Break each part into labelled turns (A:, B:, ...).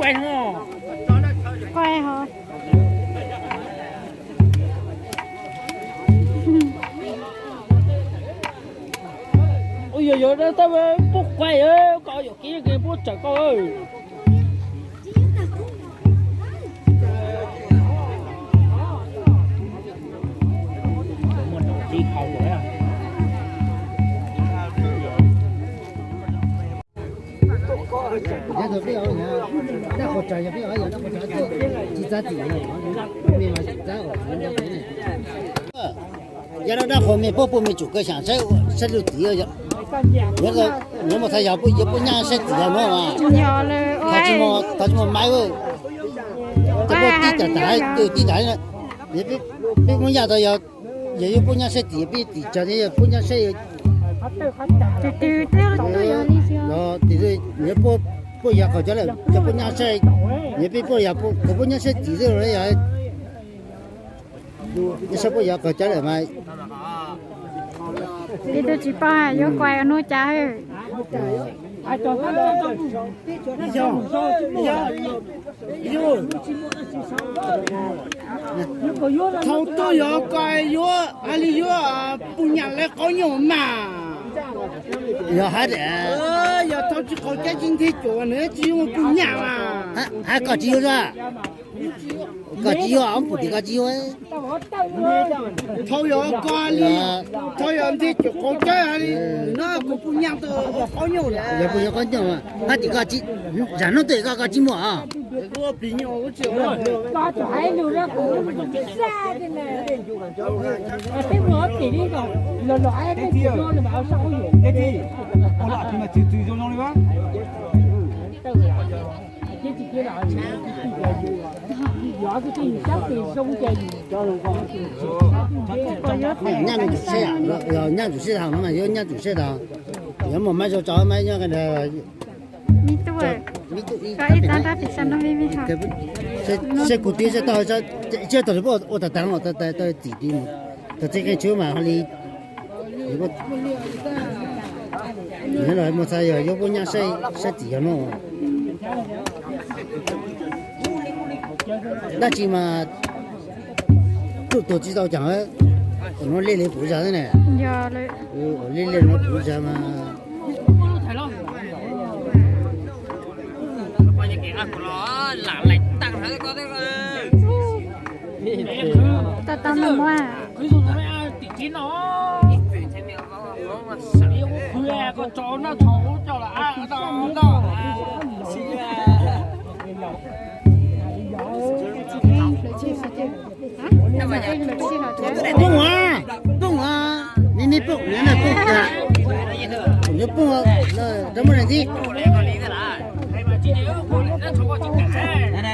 A: quay hả?
B: Quay hả?
A: Ôi giời ơi, tao bút quay ơi, coi vô kia bút trời coi ơi. Đi khẩu rồi à?
C: Giờ tôi biết rồi nha, đã hỗ trợ biết rồi, đã hỗ trợ chỉ giá trị này, mình mà chỉ giá ở bên này. Giờ nó đã hôm nay bố mình chụp cái sản sẽ được tí rồi. Nếu mà thay giờ bố nhà sẽ tí rồi mà.
B: Nhỏเลยโอ้ย
C: ta chỉ mà máy rồi. Cái bố tí trái này, biết bố nhà tôi giờ bố nhà sẽ tí cho nên bố nhà sẽ
B: ตื่นๆแล้วตัวอย่างนี้เชียว
C: đó thì rồi nếu bố nhàเขาจะเลยจะbố nhà sẽ nếu biết bố nhà bố nhà sẽ tí rồi đấyนี่ชอบอยากเข้าใจเลยไหม
B: đi tôi chỉ bảo hai vô quay ở nuôi cha ơi
A: Thâu tôi vô coi vô, ali vô, bún nhà lại có nhiều mà.
C: giờ hai đứa
A: Giờ thâu chỉ có cái chính thị chỗ nữa, chỉ một bún nhà mà.
C: hai có chiêu ra có chiêu ông phụ thì có chiêu ấy
A: Thâu vô coi đi, thâu vô thị chỗ có cái ali, nó có bún nhà tôi có nhiều đấy.
C: giờ bây giờ có nhiều mà hai thì có chi rắn nó tự có chi mua à
A: Có bị nhiều cái chỗ.
D: Có chỗ ấy lưu ra cũng xa thế này. Cái bữa chỉ đi rồi, lò lõi cái chuyện đó là bảo sao có dụng.
E: Cái gì? Con lọ thì mà từ trong đi bác.
D: Chứ chỉ kia là giỏi cái tiền chắc thì sông chè gì cho đồng con.
C: nhà chủ xe à rồi nhà chủ xe thằng nó mà giờ nhà chủ xe thằng giờ mà mấy cho mấy nhà cái này
B: มีตัวก็อีตาตาปิสันน้องมีค่ะ
C: xe cụ thể sẽ tao sẽ tao được ô tao tao tao chỉ đi một tao chỉ cái chỗ mà họ đi có thế rồi một sai rồi có nhà sẽ chỉ cho nó đó chỉ mà tôi chỉ tao chẳng ấy nó lên phụ trợ thế này
B: ยอเลย
C: lên nó phụ trợ mà
A: Bao nhiêu kiện ăn của nó là lại tăng thế có thế cơ.
B: ตาตามันว่า
A: Ví dụ như ai tỉ chín nó. Khuya con chó nó thấu cho là ai ở đó đó.
C: bung à ni bung ni là bung à nhớ bung à đó mà làm gì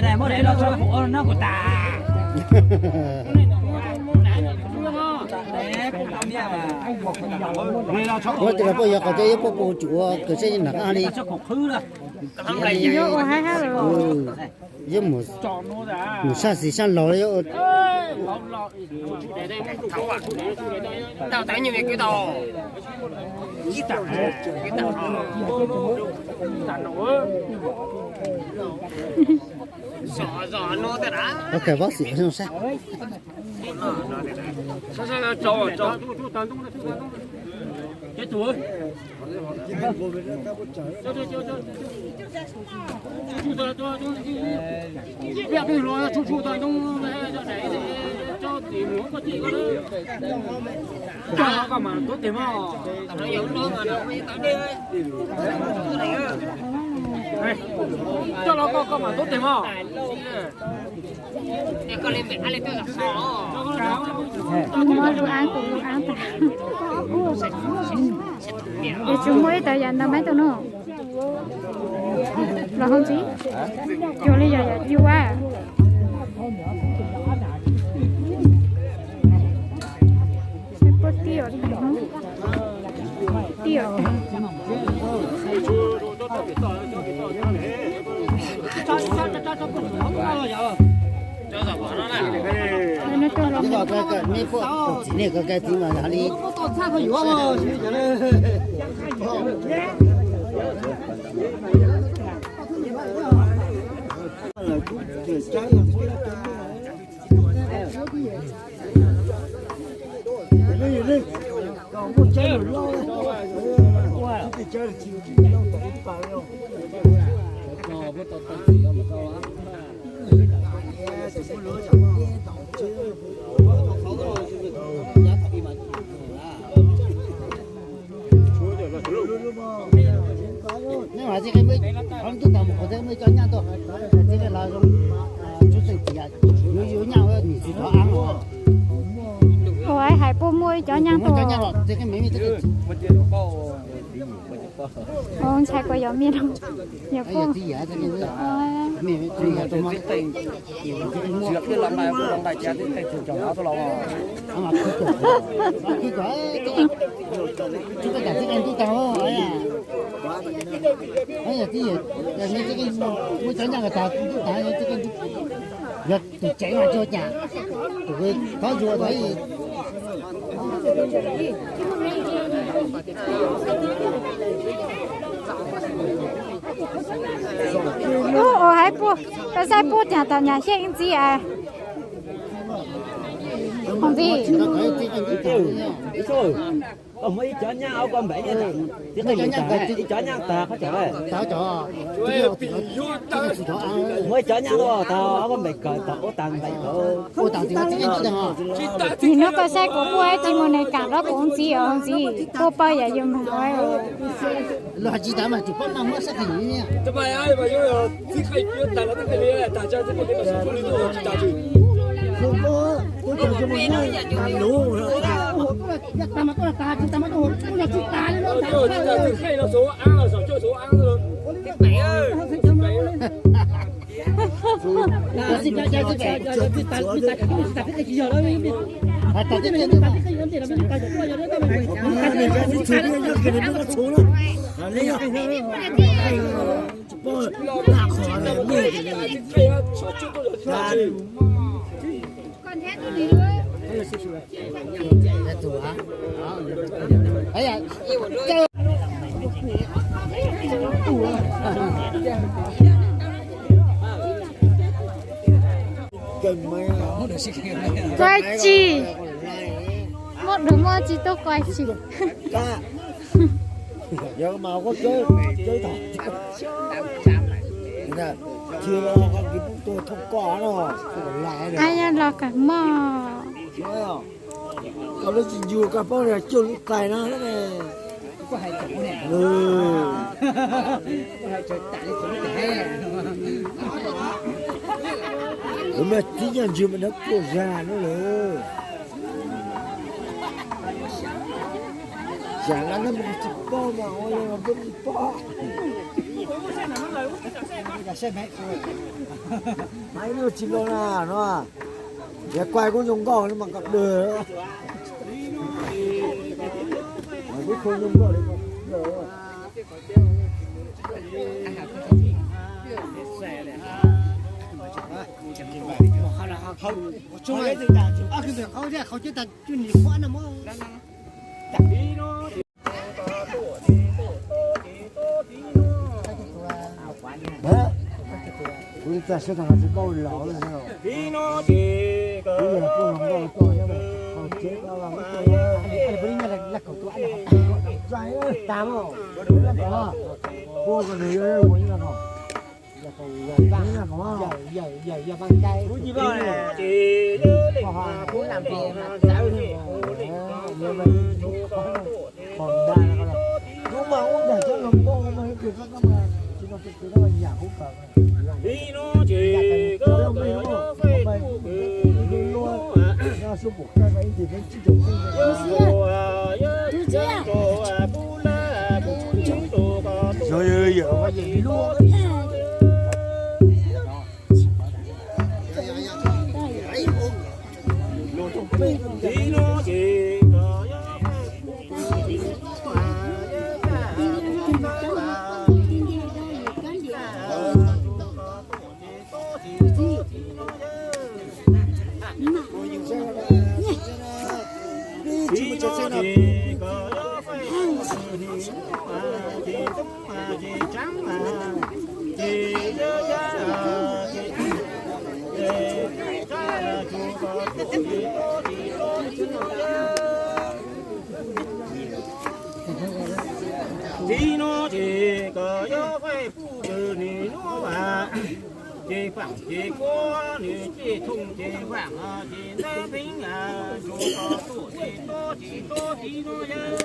E: Này, mỗi đấy nó của ta.
C: tôi thì là bây giờ có thể bố chủ cái xe là cái gì
B: vô ở hai hai rồi
C: chứ một sao gì sao lò đấy
A: Tao thấy như vậy cái đầu. Cái đầu giò nó thế đó.
C: ok bác sĩ không sao
A: Sao cho cái túi. Việc đi rồi chú tôi trong này cho tìm muốn có gì đó. Cho nó cả mà tốt tìm mà. Tao nói giống nó mà đâu mới tao đi. cho nó có mà tốt tiền không
B: mua đồ ăn cũng đồ ăn để chúng mới tới giờ năm mấy tao nữa là không chí cho bây giờ yêu quá sẽ bớt tiêu không tiêu nó cho lòng
C: cái mấy phụ chỉ này cái gì mà哪里？nhưng mà这个没，俺都当不得没叫人多，这个那种就是底下有人会你去做安了，
B: ôi hãy mua muối cho nhang
C: 我叫人
B: tổ
C: 了，这个没这个，
B: ông chạy qua gió miền không nhiều
C: 哎
B: cô
C: 呀，底下这个是，没这个怎么？
E: Trước cái lần này cha thì thầy trưởng chồng áo tôi lòng à.
C: 啊嘛，这个这个这个都当哦，哎呀，哎呀，这个你这个我讲那个大都大这个要都这样就讲，这个搞做可以。
B: ô hãy mua cái sai mua nhà tàu nhà xe cái gì à không gì
E: Rồi. Ông mới chở nhau ông con bảy vậy. Chứ thầy mình chở nhau ta có chở.
C: Chở chở.
E: Mới chở nhau đó tao ông con bảy cởi tao ô tàng bảy tao.
C: Ô tàng thì nó cái gì hả?
B: thì nó có sai của cô ấy chỉ một này cả đó cũng gì ở không gì cô bao giờ dùng mà nói
C: lo chỉ đám mà chỉ bắt năm mới sẽ thành như thế.
A: Thế mà ai mà yêu thích hay biết tại là cái này tại sao cái này là số lý do chỉ tại chứ
C: Không có, tôi chỉ cho mình làm đủ. Ta mà tôi là ta, ta mà tôi là chỉ ta nữa.
A: chỉ tại hay là số ăn là số chơi số ăn rồi mẹ ơi
C: 哎呀，
B: quay chi một đứa mua chỉ tôi quay chi
F: giờ mà có chơi thật nè chưa cái tôi không có nó lại này
B: ai ăn lo cả mò
F: thấy không còn nó chỉ vừa cả bao này chưa lúc cài nó thế này
E: Có hai chỗ nè. Có hai chỗ tại chỗ này.
F: mà tí nhà chưa mà nó cổ già nó rồi chẳng ăn nó một chục bao mà ôi là một chục bao máy nó chỉ lo là nó để quay có dùng gò nó mà cặp đời đó mà cái khối dùng gò đấy
C: chúng ấy cái họ ra họ chỉ ta chuyên nghiệp quá nó mới
F: 우리 자 세상에서 거울 나오는 거. bây giờ tôi không có tôi nhá mày. Còn chế tao làm cái tôi anh bây giờ là cậu tôi anh. Trái ơi, tám rồi. Đó. Cô còn người ơi muốn là không. Là cậu tám là không. Giờ bằng tay. Cú gì vậy? Cú làm gì mà giáo đi. Giờ mày còn đa là con. Đúng mà uống để cho lòng con mà hiểu được các bạn. cái đó là nhà hút cờ
A: đi nó chỉ có phải
F: nó số buộc ra vậy thì phải chỉ dùng rồi giờ có gì luôn
A: đi nó chỉ thì nó chỉ có gió phải phụ từ ni nó bà chỉ phẳng chỉ có ni chỉ thùng chỉ phẳng chỉ nó tính chú có tổ chỉ to thì nó nhớ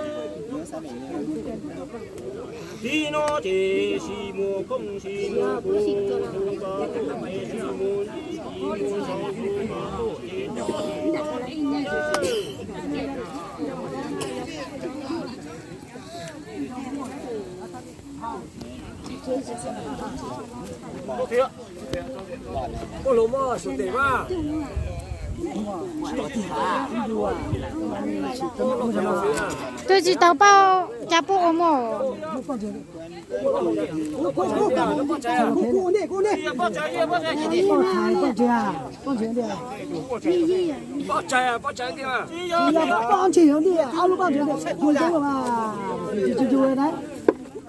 A: thì nó chỉ xì mùa không xì mùa không có tổ chỉ xì mùa sau chú có tổ chỉ
F: có lỗ mò sụt tiền mà
B: tôi chỉ tàu bao chả bộ ôm mồ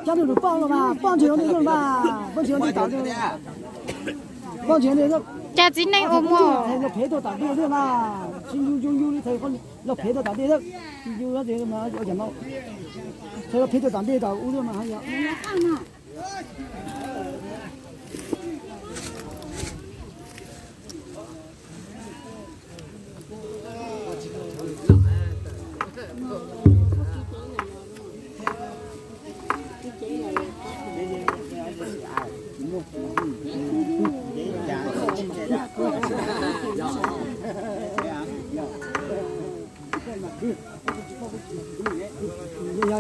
F: cháu được bao rồi mà bao nhiêu đấy rồi mà bao nhiêu đấy tạo rồi bao nhiêu đấy
B: cha chỉ nên ôm mồ
F: nó phê đồ tạo đi rồi mà xin du thầy con nó phê đồ tạo đi đó du nó gì mà ở chẳng đâu thầy nó phê đồ tạo đi tạo u rồi mà hay vậy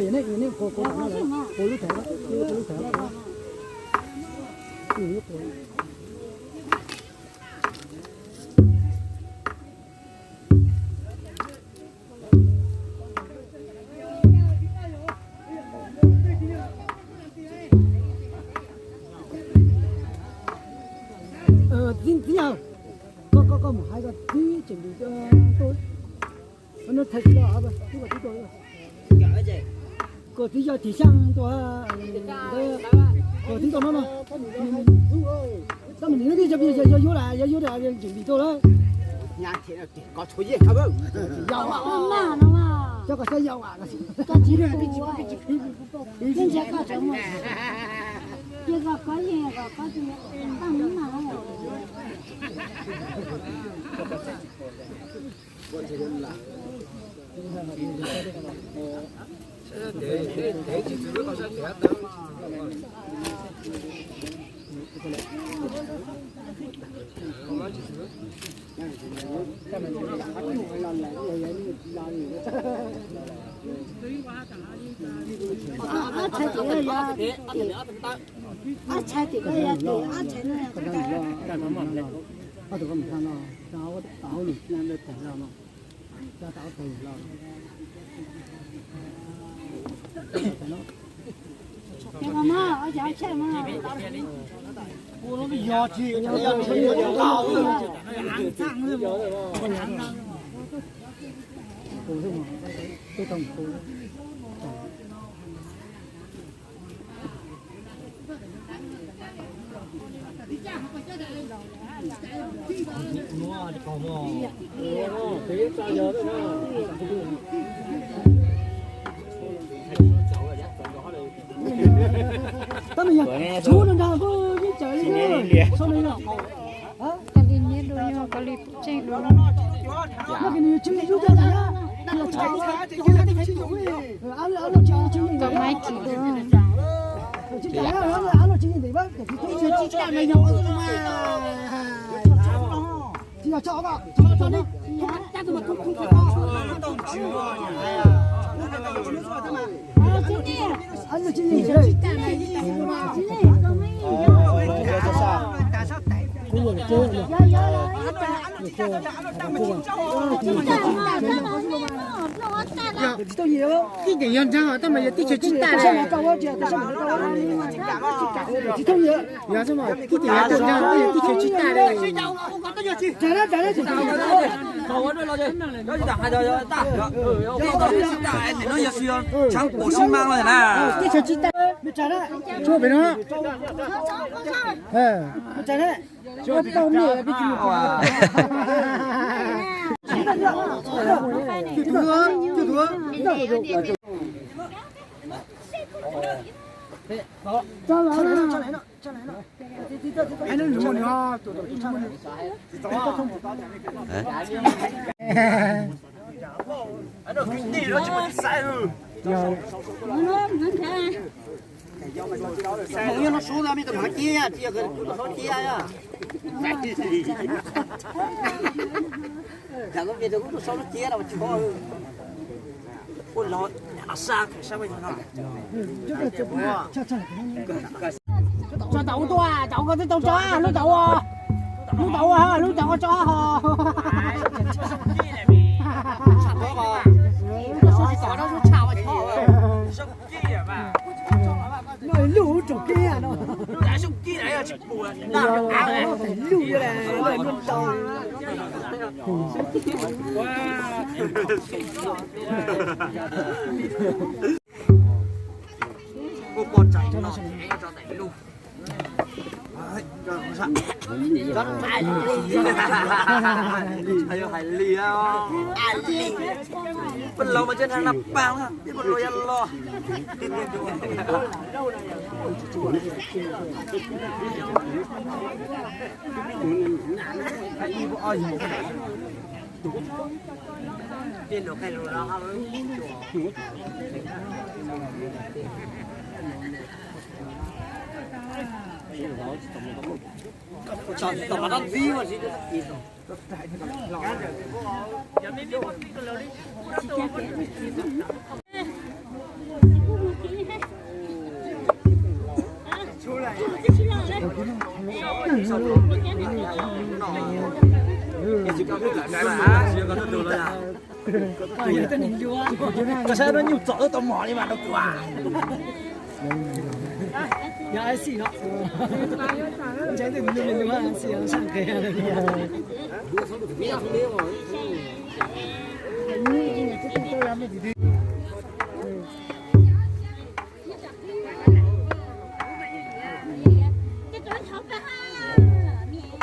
F: giờ này cô nó là cô lúc thế đó tin nào có một hai cái tí chuẩn bị cho tôi nó thấy cái đó rồi cái của tôi rồi có tí giờ thì sang tôi có tí tôi nó sao mình nói đi cho bây giờ vô là chuẩn bị tôi đó
E: nhà thì có thuốc gì không
F: giàu à
D: mà nó mà
F: cho cả xe giàu à
D: cái gì đó cái gì có chỗ mà cái có gì có gì tăng nữa mà
F: chạy thì cái ya chạy thì cái ya cái nó mặn này có được không sao nào tao được nên được thành ra mà cho tao từ lo
D: cái mà ở chỗ chơi mà
F: nó bị giò chi tao ăn sang rồi cô không tôi tổng cô tao mình chú nó đang có cái trời lên sao đây nào
B: cái gì nhé đôi nhau cái gì trên đó
F: nó cái này chứng chú cho nhá là cháu cái này chứng chú đi ăn nó chứng
B: có mấy chỉ đó
F: 鸡蛋了，俺们今天对吧？鸡蛋没有嘛？鸡蛋找吧，找你，咋子嘛？
A: 都去了，哎呀，
F: 俺们今天对。都有，一点样张啊，他们也地球鸡蛋嘞。找我姐，但是没找我。都有，有什么？一点样张，地球鸡蛋嘞。来了，
E: 我这老姐，老姐大，哎，你那也是要抢国新忙了呢。
F: 地球鸡蛋，没摘了，做别人。哎，没摘了，做豆面必须好。就多。好，来了，还能留呢，
A: 朋友那手上面都拿铁呀，这个好铁呀。两个别的我都烧了铁了，我去跑。我老啥什么情况？
F: 抓豆多啊，豆个都豆抓，卤豆啊，卤豆我抓哈。
A: 差不多吧。说是早上说差我炒，什么鸡呀嘛？
F: 那卤做鸡啊，
A: 那是鸡来呀，吃不完，那
F: 卤嘞，那卤豆。
A: 我包仔了，我找哪路？哎，这不是，这太厉害，还有海蛎啊，海蛎，เป็นเรามาเจอทางนับแป้งครับที่บนโรยันรอเป็นโลกใครรู้แล้วครับ找怎么能逼我去？cái xe nó nhiều chỗ tao mò đi mà đâu qua nhà ai xì nó trái từ mình đúng không xì nó sang kia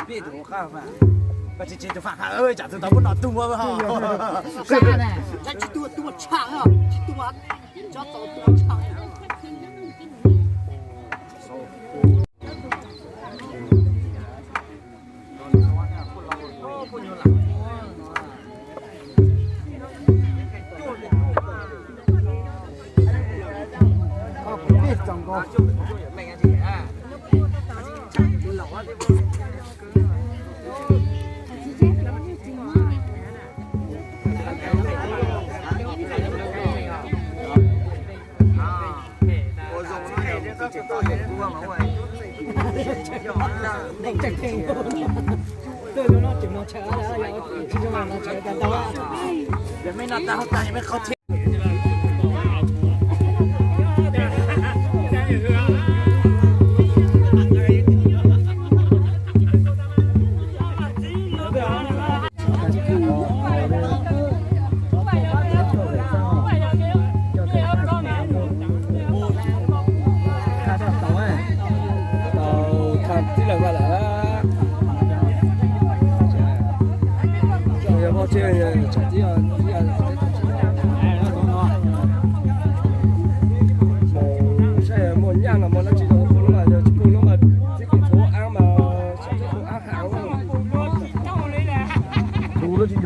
A: biết đủ không mà cái chị cho phạt ơi chả từ tao muốn nói tung quá hả sao này chắc chỉ tua chạng à tua cho tao tua chạngไม่น่าตาเขาตายไม่เขาเท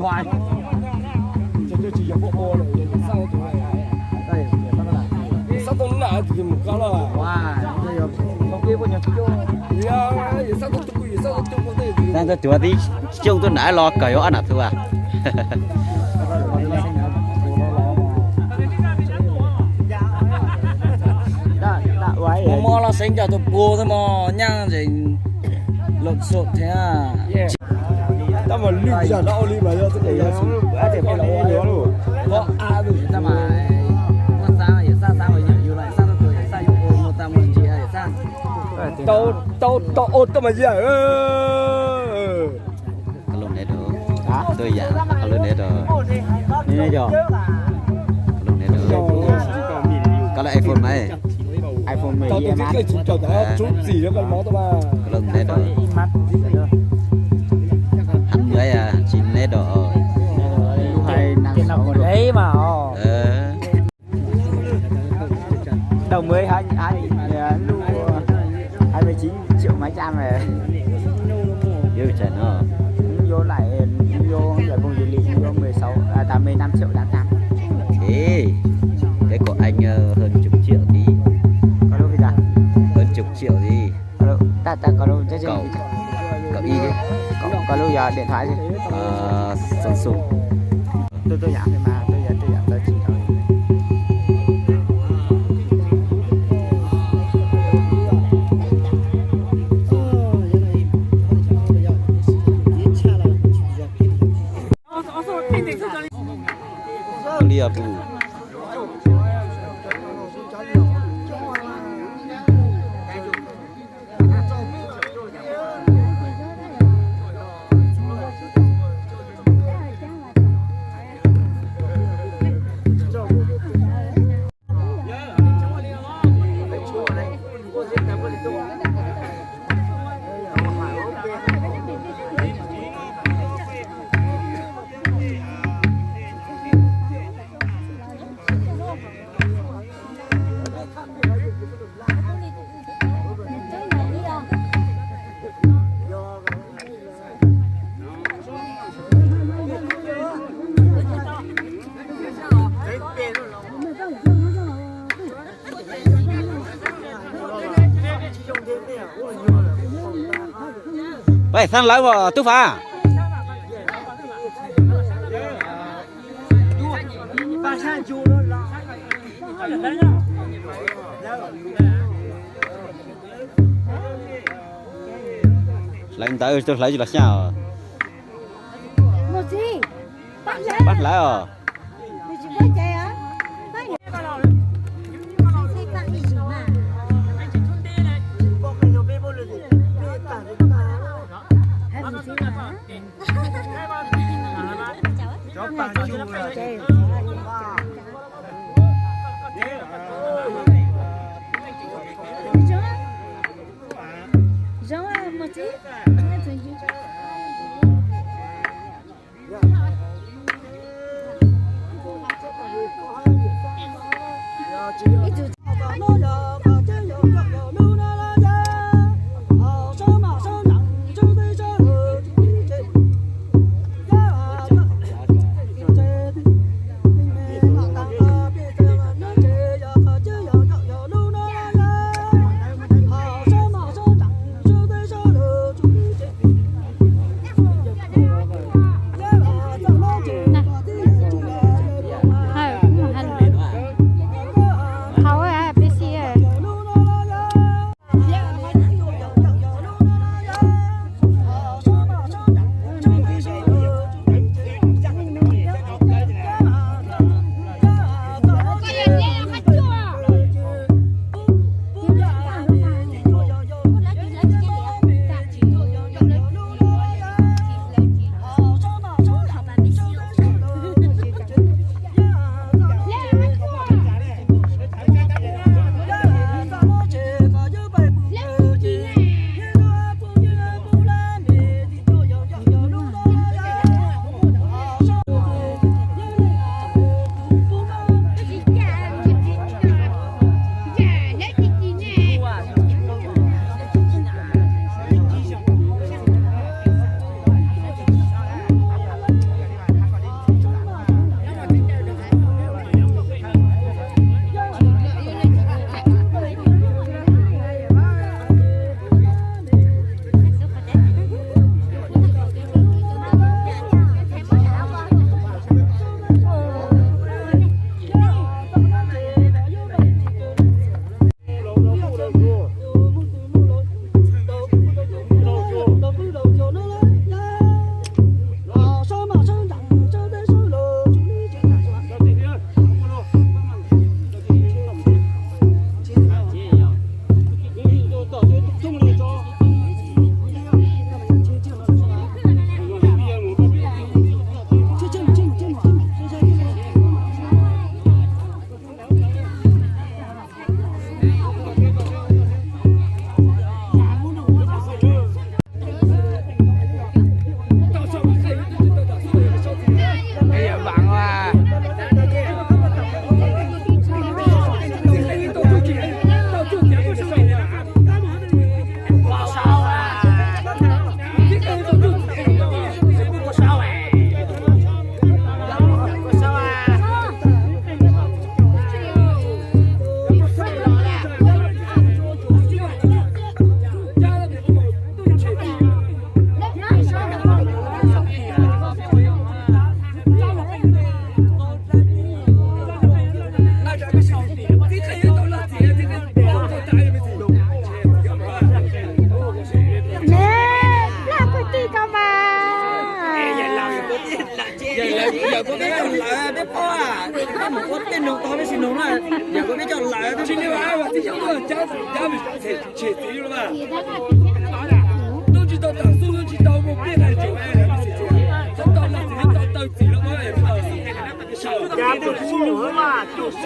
A: hoài cho chỉ có bộ này sao tụi này đây sao tụi nó thì một cái là wow
E: sang tôi chúa tí chung tôi nãy lo cởi ăn à thưa à
G: mua là sinh cho tôi bùa thôi mà nhang gì lộn xộn thế à
F: ta mà lưu giờ nó lưu mà cho cái này bữa thì phải lo luôn
G: có à đủ ta mà nó sao vậy sao sao vậy nhiều lại sao tôi sao yêu một ta một chị hay sao
F: tao ôn tao mà gì à
E: cái lồng này đó tôi dạ cái lồng này đó
G: này rồi
E: lồng này đó có là iPhone mấy
G: iPhone 10
F: tao tôi cái chụp cho tao chụp gì đó con máu tao mà
E: cái lồng này đó
G: mắt
E: hẳn với à chín này đó
G: hay năng nào còn đấy mà đầu mới 29 triệu mấy trăm rồi
E: yêu trời nó
G: vô lại vô giờ công ty lý vô 85 triệu đã tăng
E: thế cái của anh hơn chục triệu thì
G: có đâu bây giờ
E: hơn chục triệu thì
G: ta có đâu chứ
E: cậu y đấy
G: có đâu giờ điện thoại gì
E: Samsung
G: tôi giảm thì mà tôi giảm tới chỉ thôi
E: Liverpool vậy sang lái vào tú phá lấy tới tôi lấy gì là sao
D: một gì
E: bắt lái à
D: chỉ có chạy á
B: How are you?
G: giờ có biết lại biết có à có một con tên nó to với xin nó là giờ có biết cho lại tôi xin đi vào thì giống như cháu mình sẽ chỉ tí luôn mà tôi chỉ tao tặng tôi chỉ tao một biết là chỗ em tao là tao chỉ nó mới家不出门嘛，就是。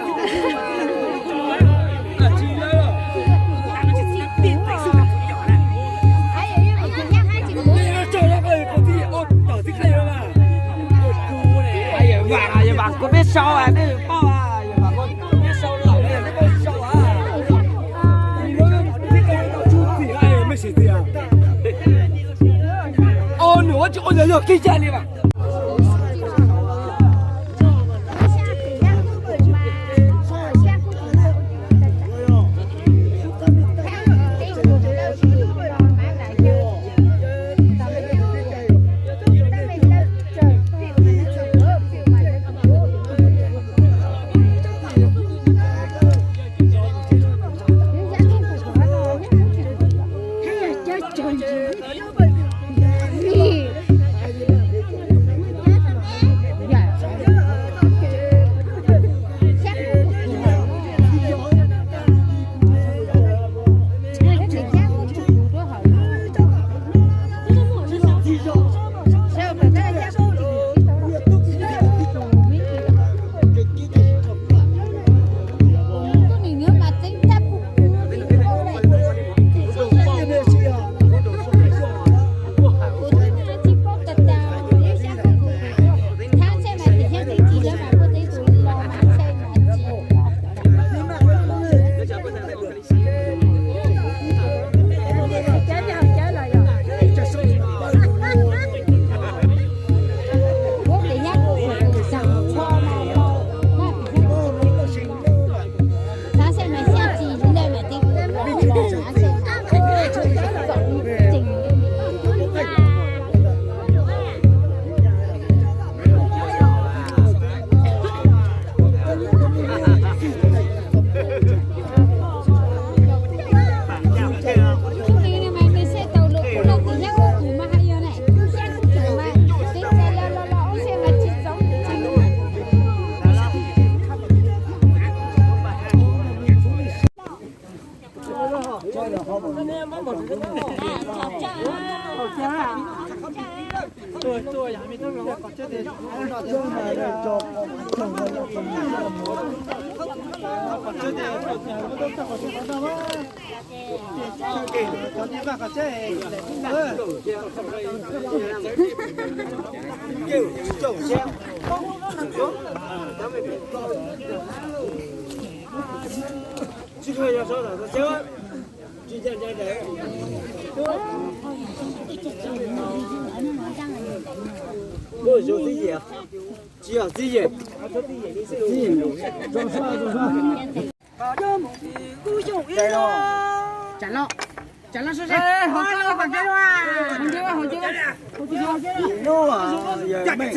G: bạn có biết sâu à, biết bao à, bạn có biết sâu lẩu này, biết bao sâu à. Ô, nữa chứ ôi giời ơi, kinh chạy đi mà.
F: Bố số tí gì à? Chỉ ở tí gì?
C: Chả lo số xe. Họ có bằng cái hoa. Hồng chưa?
F: Nó à, giờ mấy